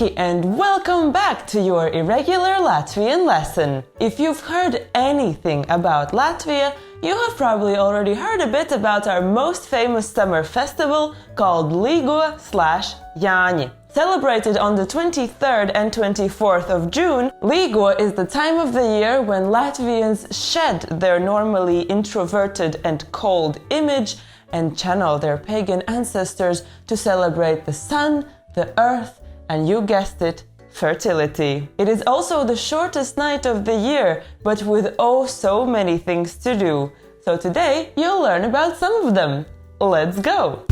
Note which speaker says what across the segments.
Speaker 1: Sveiki and welcome back to your Irregular Latvian lesson. If you've heard anything about Latvia, you have probably already heard a bit about our most famous summer festival called Līgo/Jāņi. Celebrated on the 23rd and 24th of June, Līgo is the time of the year when Latvians shed their normally introverted and cold image and channel their pagan ancestors to celebrate the sun, the earth, and you guessed it, fertility. It is also the shortest night of the year, but with oh so many things to do. So today you'll learn about some of them. Let's go!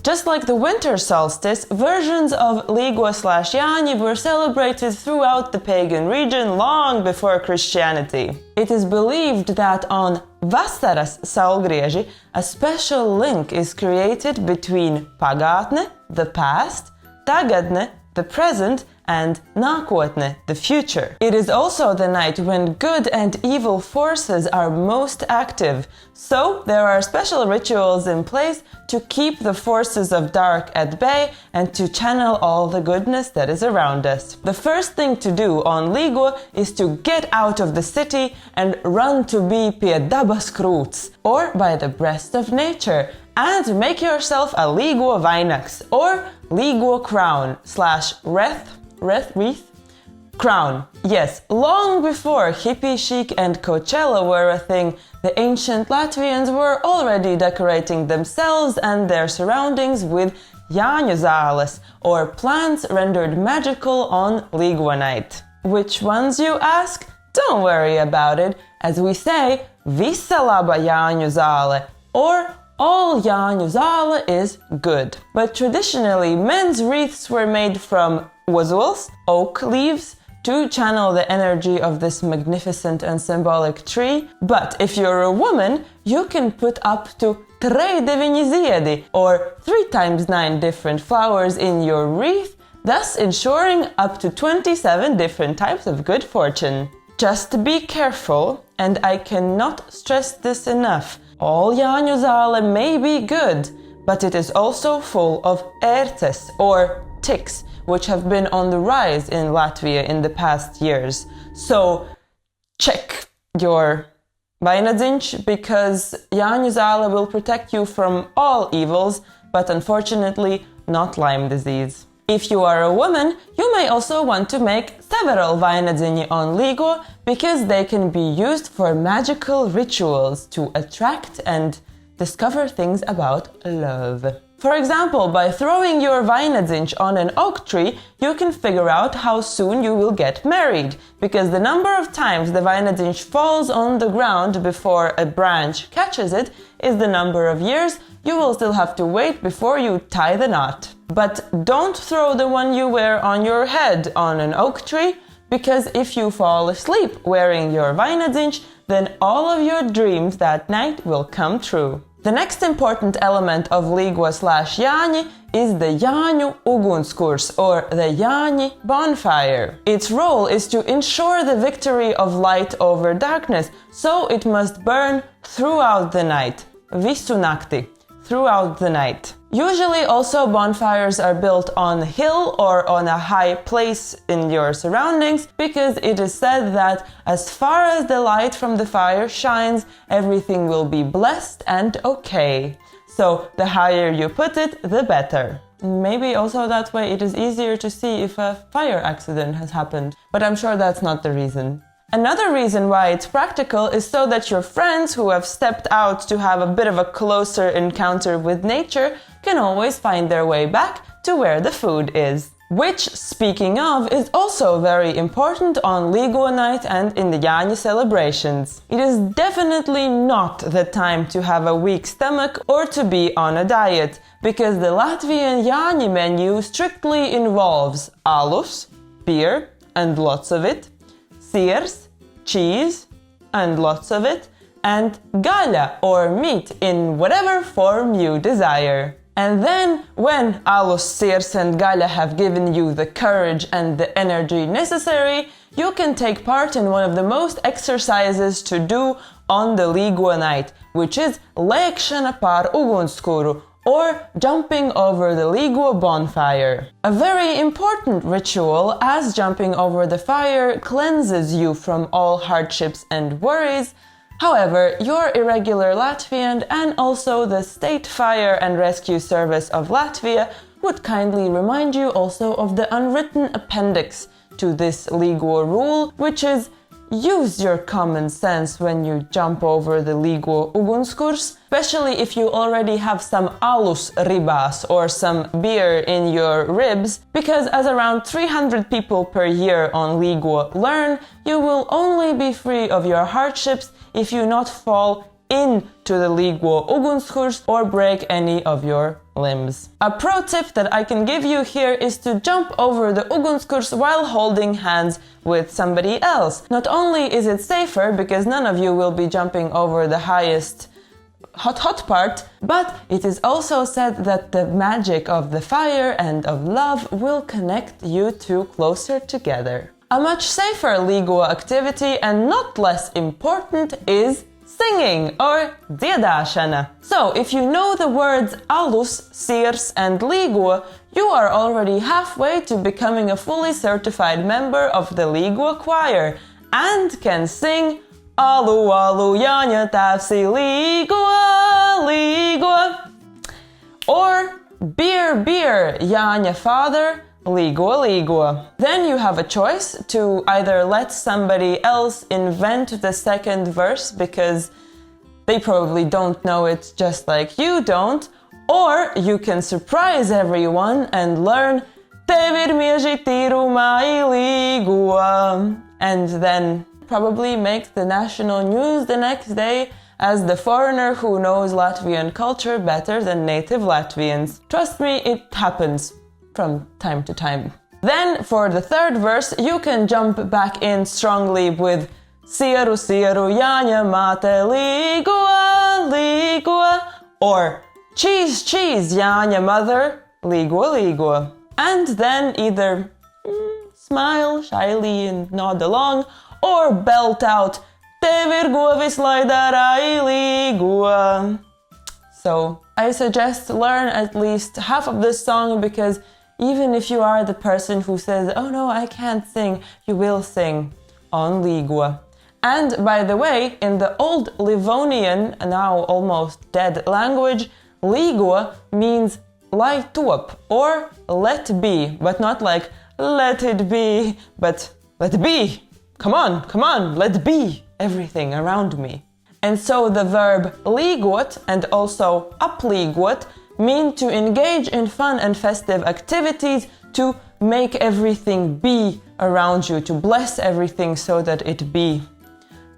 Speaker 1: Just like the winter solstice, versions of Līgo/Jāņi were celebrated throughout the pagan region long before Christianity. It is believed that on Vasaras saulgrieži, a special link is created between pagātne, the past, tagadne, the present, and nākotne, the future. It is also the night when good and evil forces are most active, so there are special rituals in place to keep the forces of dark at bay and to channel all the goodness that is around us. The first thing to do on Līgo is to get out of the city and run to be pie dabas krūts, or by the breast of nature, and make yourself a Līgo vainags, or Līgo crown / wreath crown. Yes, long before hippie chic and Coachella were a thing, the ancient Latvians were already decorating themselves and their surroundings with Jāņu zāles, or plants rendered magical on Līgo night. Which ones, you ask? Don't worry about it, as we say, visa laba Jāņu zāle, or all Jāņu zāle is good. But traditionally, men's wreaths were made from ozols, oak leaves, to channel the energy of this magnificent and symbolic tree. But if you're a woman, you can put up to 3 ziedi, or 3 times 9 different flowers in your wreath, thus ensuring up to 27 different types of good fortune. Just be careful, and I cannot stress this enough. All Jāņu zāle may be good, but it is also full of ērces, or ticks, which have been on the rise in Latvia in the past years. So check your vainadziņš, because Jāņu zāle will protect you from all evils, but unfortunately not Lyme disease. If you are a woman, you may also want to make several vainadziņi on Līgo, because they can be used for magical rituals to attract and discover things about love. For example, by throwing your vainadziņš on an oak tree, you can figure out how soon you will get married, because the number of times the vainadziņš falls on the ground before a branch catches it is the number of years you will still have to wait before you tie the knot. But don't throw the one you wear on your head on an oak tree, because if you fall asleep wearing your vainadziņš, then all of your dreams that night will come true. The next important element of Līgo/Jāņi is the Jāņu ugunskurs, or the Jāņi bonfire. Its role is to ensure the victory of light over darkness, so it must burn throughout the night, visu nakti, throughout the night. Usually also bonfires are built on a hill or on a high place in your surroundings, because it is said that as far as the light from the fire shines, everything will be blessed and okay. So the higher you put it, the better. Maybe also that way it is easier to see if a fire accident has happened, but I'm sure that's not the reason. Another reason why it's practical is so that your friends who have stepped out to have a bit of a closer encounter with nature can always find their way back to where the food is. Which, speaking of, is also very important on Līgo night and in the Jāņi celebrations. It is definitely not the time to have a weak stomach or to be on a diet, because the Latvian Jāņi menu strictly involves alus, beer, and lots of it, siers, cheese, and lots of it, and gaļa, or meat, in whatever form you desire. And then, when alus, siers, and gaļa have given you the courage and the energy necessary, you can take part in one of the most exercises to do on the Līgo night, which is lēkšana pār ugunskuru, or jumping over the Līgo bonfire. A very important ritual, as jumping over the fire cleanses you from all hardships and worries. However, your Irregular Latvian and also the State Fire and Rescue Service of Latvia would kindly remind you also of the unwritten appendix to this Līgo rule, which is use your common sense when you jump over the Līgo ugunskurs, especially if you already have some alus ribās or some beer in your ribs, because as around 300 people per year on Līgo learn, you will only be free of your hardships if you not fall into the Līgo ugunskurs or break any of your limbs. A pro tip that I can give you here is to jump over the ugunskurs while holding hands with somebody else. Not only is it safer because none of you will be jumping over the highest hot part, but it is also said that the magic of the fire and of love will connect you two closer together. A much safer Līgo activity and not less important is singing or dziedāšana. So, if you know the words alus, sirs and Līgo, you are already halfway to becoming a fully certified member of the Līgo choir and can sing Alu, alu, Jāņa tēvs Līgo, Līgo, or beer, beer, Jāņa father, Līgo, Līgo. Then you have a choice to either let somebody else invent the second verse because they probably don't know it just like you don't, or you can surprise everyone and learn Tev ir mieži tīrumā Līgo, and then probably make the national news the next day as the foreigner who knows Latvian culture better than native Latvians. Trust me, it happens from time to time. Then, for the third verse, you can jump back in strongly with Sieru, sieru, Jāņa māte, Līgo, Līgo, or cheese, cheese, Jāņa mother, Līgo, Līgo. And then either smile shyly and nod along, or belt out Tev ir govis lai darāji Līgo. So, I suggest learn at least half of this song because even if you are the person who says, oh no, I can't sing, you will sing on Līgo. And by the way, in the old Livonian, now almost dead language, Līgo means lai top or let be, but not like let it be, but let be. Come on, let be everything around me. And so the verb līgot and also aplīgot mean to engage in fun and festive activities, to make everything be around you, to bless everything so that it be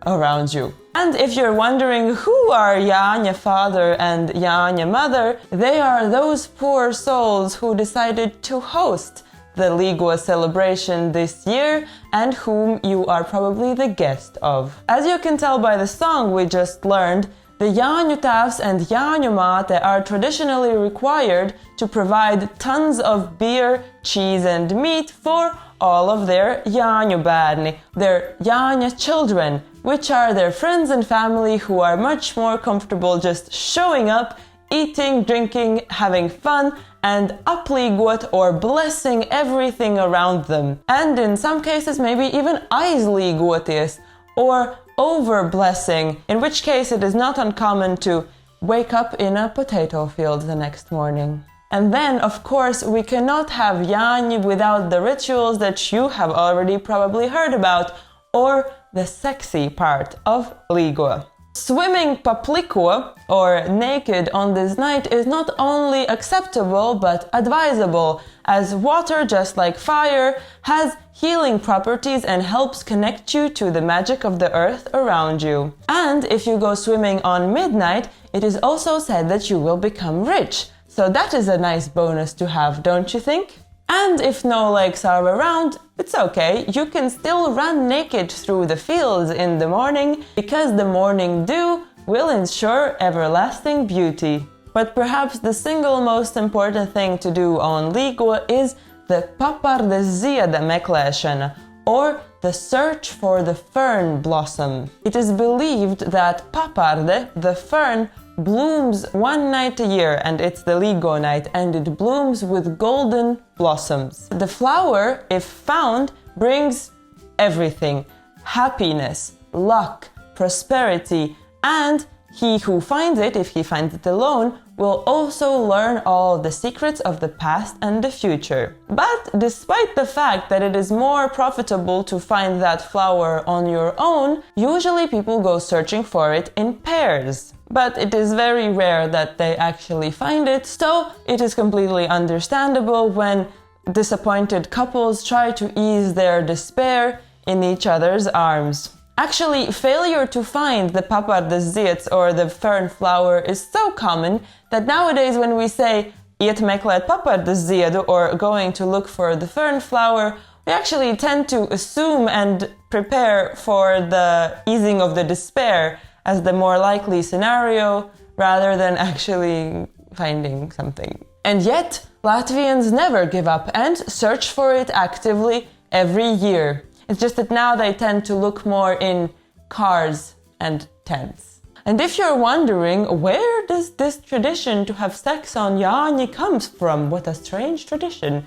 Speaker 1: around you. And if you're wondering who are Jāņa father and Jāņa mother, they are those poor souls who decided to host the Līgo celebration this year and whom you are probably the guest of. As you can tell by the song we just learned, the Jāņu tēvs and Jāņu māte are traditionally required to provide tons of beer, cheese and meat for all of their Jāņu bērni, their Jāņa children, which are their friends and family who are much more comfortable just showing up, eating, drinking, having fun, and aplīgot or blessing everything around them. And in some cases maybe even aizlīgoties or over-blessing, in which case it is not uncommon to wake up in a potato field the next morning. And then, of course, we cannot have Jāņi without the rituals that you have already probably heard about, or the sexy part of Līgo. Swimming papliko, or naked on this night, is not only acceptable but advisable, as water, just like fire, has healing properties and helps connect you to the magic of the earth around you. And if you go swimming on midnight, it is also said that you will become rich. So that is a nice bonus to have, don't you think? And if no lakes are around, it's okay, you can still run naked through the fields in the morning, because the morning dew will ensure everlasting beauty. But perhaps the single most important thing to do on Līgo is the papardes zieda meklēšana, or the search for the fern blossom. It is believed that paparde, the fern, blooms one night a year, and it's the Līgo night, and it blooms with golden blossoms. The flower, if found, brings everything: happiness, luck, prosperity, and he who finds it, if he finds it alone, will also learn all the secrets of the past and the future. But despite the fact that it is more profitable to find that flower on your own, usually people go searching for it in pairs. But it is very rare that they actually find it, so it is completely understandable when disappointed couples try to ease their despair in each other's arms. Actually, failure to find the papardes zieds or the fern flower is so common that nowadays when we say iet meklēt papardes ziedu or going to look for the fern flower, we actually tend to assume and prepare for the easing of the despair as the more likely scenario rather than actually finding something. And yet, Latvians never give up and search for it actively every year. It's just that now they tend to look more in cars and tents. And if you're wondering, where does this tradition to have sex on Jāņi comes from? What a strange tradition.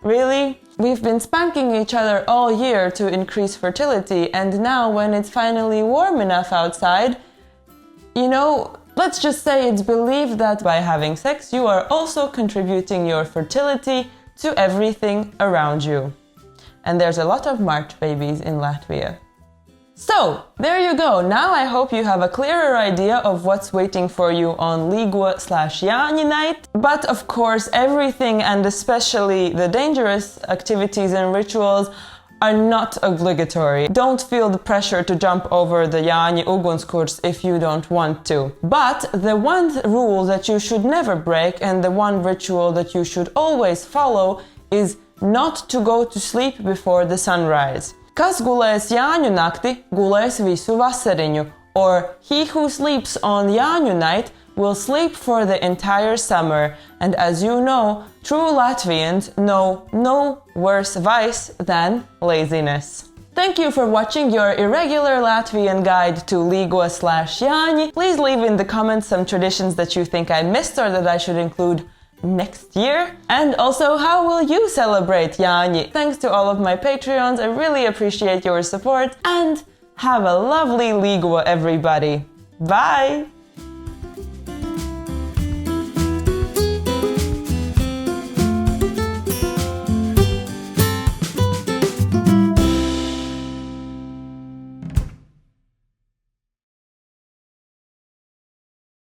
Speaker 1: Really? We've been spanking each other all year to increase fertility, and now when it's finally warm enough outside, let's just say it's believed that by having sex you are also contributing your fertility to everything around you. And there's a lot of March babies in Latvia. So, there you go. Now I hope you have a clearer idea of what's waiting for you on Līgo/Jāņi night. But of course, everything and especially the dangerous activities and rituals are not obligatory. Don't feel the pressure to jump over the Jāņi ugunskurs if you don't want to. But the one rule that you should never break and the one ritual that you should always follow is not to go to sleep before the sunrise. Kas gulēs Jāņu nakti, gulēs visu vasariņu, or he who sleeps on Jāņu night will sleep for the entire summer. And as you know, true Latvians know no worse vice than laziness. Thank you for watching your Irregular Latvian guide to Līgo/Jāņi. Please leave in the comments some traditions that you think I missed or that I should include next year. And also, how will you celebrate Jāņi? Thanks to all of my Patreons, I really appreciate your support, and have a lovely Līgo, everybody. Bye!